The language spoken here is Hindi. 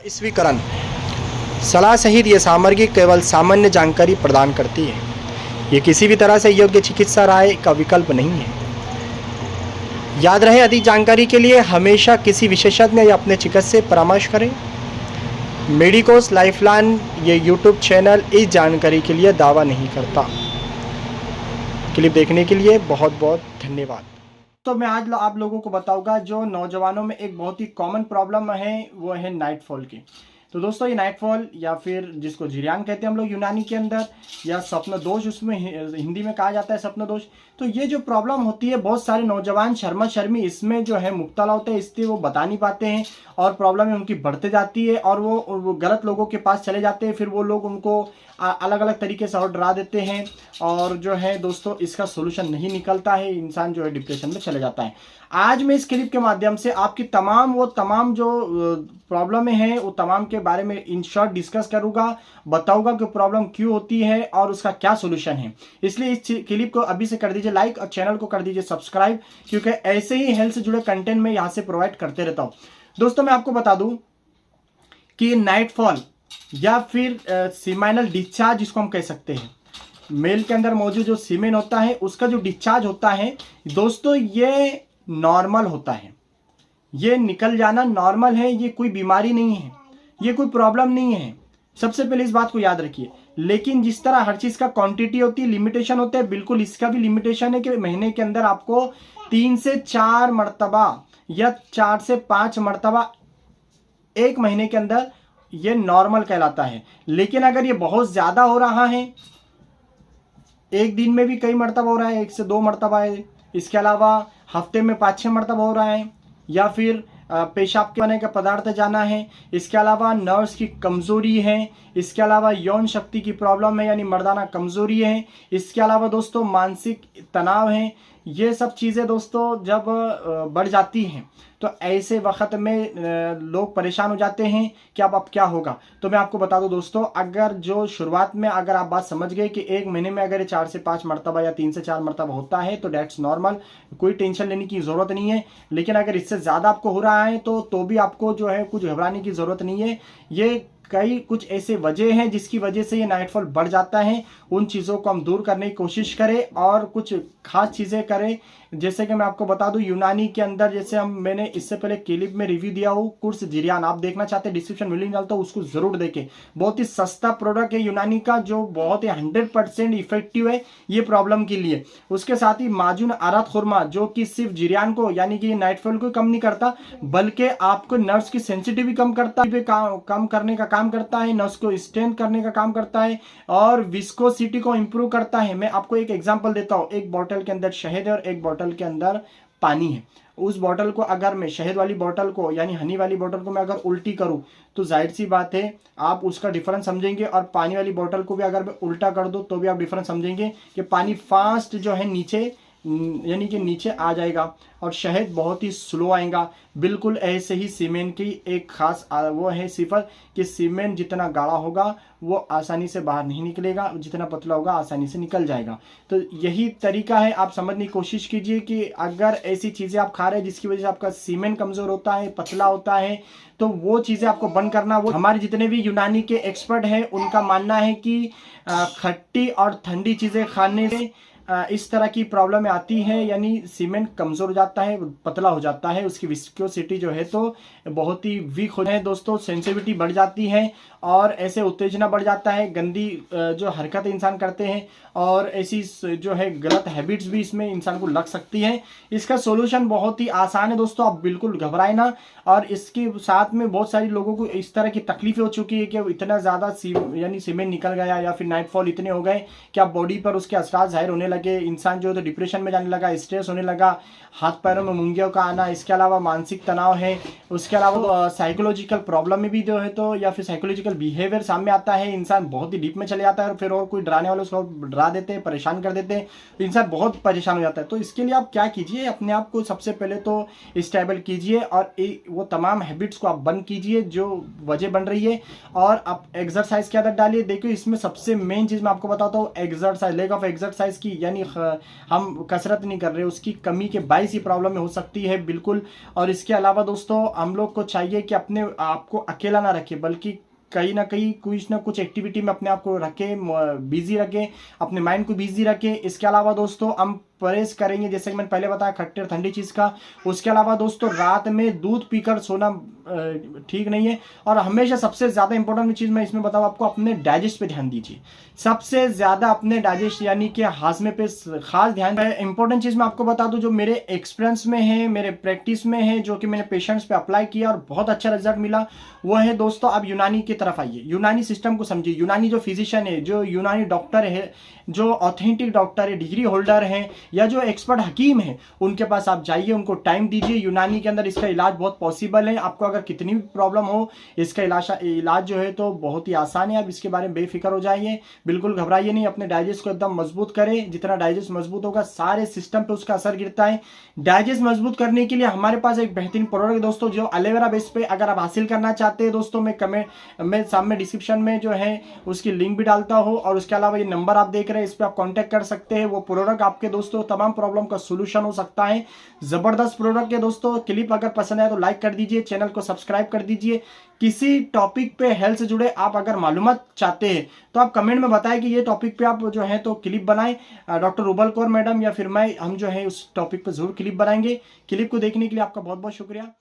ईस्वीकरण सलाह सहित ये सामग्री केवल सामान्य जानकारी प्रदान करती है। ये किसी भी तरह से योग्य चिकित्सा राय का विकल्प नहीं है। याद रहे, अधिक जानकारी के लिए हमेशा किसी विशेषज्ञ या अपने चिकित्सक से परामर्श करें। मेडिकोस लाइफलाइन ये यूट्यूब चैनल इस जानकारी के लिए दावा नहीं करता। क्लिप देखने के लिए बहुत बहुत धन्यवाद। तो मैं आज आप लोगों को बताऊंगा जो नौजवानों में एक बहुत ही कॉमन प्रॉब्लम है, वो है नाइटफॉल की। तो दोस्तों, ये नाइटफॉल या फिर जिसको जिरियान कहते हैं हम लोग यूनानी के अंदर, या स्वप्न दोष उसमें हिंदी में कहा जाता है स्वप्न दोष। तो ये जो प्रॉब्लम होती है, बहुत सारे नौजवान शर्मा शर्मी इसमें जो है मुब्तला होते हैं, इसलिए वो बता नहीं पाते हैं और प्रॉब्लम उनकी बढ़ते जाती है और वो गलत लोगों के पास चले जाते हैं। फिर वो लोग उनको अलग अलग तरीके से और डरा देते हैं और जो है दोस्तों इसका सोल्यूशन नहीं निकलता है, इंसान जो है डिप्रेशन में चले जाता है। आज मैं इस क्लिप के माध्यम से आपकी तमाम जो प्रॉब्लम है वो तमाम के बारे में इन शॉर्ट डिस्कस करूंगा, बताऊंगा कि प्रॉब्लम क्यों होती है और उसका क्या सोल्यूशन है। इसलिए इस क्लिप को अभी से कर दीजिए लाइक और चैनल को कर दीजिए सब्सक्राइब, क्योंकि ऐसे ही हेल्थ से जुड़े कंटेंट मैं यहाँ से प्रोवाइड करते रहता हूँ। दोस्तों, मैं आपको बता दूं कि नाइटफॉल या फिर सीमाइनल डिस्चार्ज जिसको हम कह सकते हैं, मेल के अंदर मौजूद जो सीमेन होता है उसका जो डिस्चार्ज होता है दोस्तों, ये नॉर्मल होता है। ये निकल जाना नॉर्मल है, ये कोई बीमारी नहीं है, ये कोई प्रॉब्लम नहीं है। सबसे पहले इस बात को याद रखिए। लेकिन जिस तरह हर चीज का क्वांटिटी होती है, लिमिटेशन होता है, बिल्कुल इसका भी लिमिटेशन है कि महीने के अंदर आपको 3 से 4 मरतबा या 4 से 5 मरतबा एक महीने के अंदर ये नॉर्मल कहलाता है। लेकिन अगर ये बहुत ज्यादा हो रहा है, एक दिन में भी कई मरतबा हो रहा है, 1 से 2 मरतबा है, इसके अलावा हफ्ते में 5-6 मरतबा हो रहा है, या फिर पेशाब के बने का पदार्थ जाना है, इसके अलावा नर्व्स की कमजोरी है, इसके अलावा यौन शक्ति की प्रॉब्लम है यानी मर्दाना कमजोरी है, इसके अलावा दोस्तों मानसिक तनाव है, ये सब चीज़ें दोस्तों जब बढ़ जाती हैं तो ऐसे वक्त में लोग परेशान हो जाते हैं कि अब क्या होगा। तो मैं आपको बता दूं दोस्तों, अगर जो शुरुआत में अगर आप बात समझ गए कि एक महीने में अगर 4 से 5 मरतबा या 3 से 4 मरतबा होता है तो डेट्स नॉर्मल, कोई टेंशन लेने की ज़रूरत नहीं है। लेकिन अगर इससे ज़्यादा आपको हो रहा है तो भी आपको जो है कुछ घबराने की ज़रूरत नहीं है। ये कई कुछ ऐसे वजह हैं जिसकी वजह से ये नाइटफॉल बढ़ जाता है। उन चीज़ों को हम दूर करने की कोशिश करें और कुछ खास चीज़ें करें। जैसे कि मैं आपको बता दूं, यूनानी के अंदर जैसे मैंने इससे पहले क्लिप में रिव्यू दिया हो कुर्स जिरियान, आप देखना चाहते हैं डिस्क्रिप्शन में लिंक डालता हूं, उसको जरूर देखें। बहुत ही सस्ता प्रोडक्ट है यूनानी का, जो बहुत ही 100% इफेक्टिव है ये प्रॉब्लम के लिए। उसके साथ ही माजून आरात खुरमा, जो कि सिर्फ जिरियान को यानी कि नाइटफॉल को कम नहीं करता बल्कि आपको नर्व्स की सेंसिटिविटी कम करता है, कम करने का काम करता है, नर्व्स को स्ट्रेंथ करने का काम करता है और विस्कोसिटी को इंप्रूव करता है। मैं आपको एक एग्जांपल देता हूं। एक बोतल के अंदर शहद है और एक बोतल के अंदर पानी है। उस बोतल को अगर मैं शहद वाली बोतल को यानी हनी वाली बोतल को मैं अगर उल्टी करूं तो जाहिर सी बात है आप उसका डिफरेंस समझेंगे, और पानी वाली बोतल को भी अगर मैं उल्टा कर दूं तो भी आप डिफरेंस समझेंगे कि पानी फास्ट जो है नीचे यानी कि नीचे आ जाएगा और शहद बहुत ही स्लो आएगा। बिल्कुल ऐसे ही सीमेंट की एक खास वो है सिफत कि सीमेंट जितना गाढ़ा होगा वो आसानी से बाहर नहीं निकलेगा, जितना पतला होगा आसानी से निकल जाएगा। तो यही तरीका है, आप समझने की कोशिश कीजिए कि अगर ऐसी चीज़ें आप खा रहे हैं जिसकी वजह से आपका सीमेंट कमज़ोर होता है, पतला होता है, तो वो चीज़ें आपको बंद करना। वो हमारे जितने भी यूनानी के एक्सपर्ट हैं उनका मानना है कि खट्टी और ठंडी चीज़ें खाने से इस तरह की प्रॉब्लम आती है, यानी सीमेंट कमज़ोर हो जाता है, पतला हो जाता है, उसकी विस्कोसिटी जो है तो बहुत ही वीक हो जाए दोस्तों, सेंसिटिविटी बढ़ जाती है और ऐसे उत्तेजना बढ़ जाता है, गंदी जो हरकत इंसान करते हैं और ऐसी जो है गलत हैबिट्स भी इसमें इंसान को लग सकती है। इसका सोल्यूशन बहुत ही आसान है दोस्तों, आप बिल्कुल घबराए ना। और इसके साथ में बहुत सारे लोगों को इस तरह की तकलीफें हो चुकी है कि इतना ज़्यादा यानी सीमेंट निकल गया या फिर नाइटफॉल इतने हो गए कि आप बॉडी पर उसके असरात जाहिर होने लगे, इंसान जो है तो डिप्रेशन में जाने लगा, स्ट्रेस होने लगा, हाथ पैरों में मुंगियों का आना, इसके अलावा मानसिक तनाव है, उसके अलावा साइकोलॉजिकल प्रॉब्लम में भी जो है तो या फिर साइकोलॉजिकल बिहेवियर सामने आता है, इंसान बहुत ही डीप में चले जाता है और फिर और कोई डराने वाले उसको डरा देते हैं, परेशान कर देते हैं, तो इंसान बहुत परेशान हो जाता है। तो इसके लिए आप क्या कीजिए, अपने आप को सबसे पहले तो स्टेबल कीजिए और वो तमाम हैबिट्स को आप बंद कीजिए जो वजह बन रही है, और आप एक्सरसाइज की आदत डालिए। देखिए इसमें सबसे मेन चीज़ मैं आपको बताता हूँ एक्सरसाइज, लेग ऑफ एक्सरसाइज की यानी हम कसरत नहीं कर रहे, उसकी कमी के बायस ये प्रॉब्लम हो सकती है बिल्कुल। और इसके अलावा दोस्तों हम लोग को चाहिए कि अपने आप को अकेला ना रखें, बल्कि कहीं ना कुछ एक्टिविटी में अपने आप को रखें, बिजी रखें, अपने माइंड को बिजी रखें। इसके अलावा दोस्तों हम परहेज करेंगे, जैसे कि मैंने पहले बताया खट्टे और ठंडी चीज़ का। उसके अलावा दोस्तों रात में दूध पीकर सोना ठीक नहीं है। और हमेशा सबसे ज़्यादा इंपॉर्टेंट चीज़ मैं इसमें बताऊँ आपको, अपने डाइजेस्ट पे ध्यान दीजिए। सबसे ज़्यादा अपने डाइजेस्ट यानी कि हाजमे पे खास ध्यान। इंपॉर्टेंट चीज़ मैं आपको बता दूं जो मेरे एक्सपीरियंस में है, मेरे प्रैक्टिस में है, जो कि मैंने पेशेंट्स पे अप्लाई किया और बहुत अच्छा रिजल्ट मिला, वो है दोस्तों अब यूनानी की तरफ आइए, यूनानी सिस्टम को समझिए। यूनानी जो फिजिशियन है, जो यूनानी डॉक्टर है, जो ऑथेंटिक डॉक्टर है, डिग्री होल्डर हैं, या जो एक्सपर्ट हकीम है, उनके पास आप जाइए, उनको टाइम दीजिए। यूनानी के अंदर इसका इलाज बहुत पॉसिबल है। आपको अगर कितनी भी प्रॉब्लम हो, इसका इलाज जो है तो बहुत ही आसान है। आप इसके बारे में बेफिक्र हो जाइए, बिल्कुल घबराइए नहीं। अपने डाइजेस्ट को एकदम मजबूत करें। जितना डाइजेस्ट मजबूत होगा सारे सिस्टम पे उसका असर गिरता है। डाइजेस्ट मजबूत करने के लिए हमारे पास एक बेहतरीन प्रोडक्ट दोस्तों, जो एलोवेरा बेस पे अगर आप हासिल करना चाहते हैं दोस्तों, मैं कमेंट में सामने डिस्क्रिप्शन में जो है उसकी लिंक भी डालता हूँ। और उसके अलावा ये नंबर आप देख रहे हैं, इस पर आप कॉन्टैक्ट कर सकते हैं। वो प्रोडक्ट आपके दोस्तों तमाम प्रॉब्लम का सोल्यूशन हो सकता है। जबरदस्त प्रोडक्ट है दोस्तों। क्लिप अगर पसंद आए तो लाइक कर दीजिए, चैनल को सब्सक्राइब कर दीजिए। किसी टॉपिक पे हेल्थ से जुड़े आप अगर मालूमात चाहते हैं तो आप कमेंट में बताएं कि ये टॉपिक पे आप जो है तो क्लिप बनाएं। डॉक्टर रुबल कौर मैडम या फिर मैं, हम जो है उस टॉपिक पे जरूर क्लिप बनाएंगे। क्लिप को देखने के लिए आपका बहुत बहुत शुक्रिया।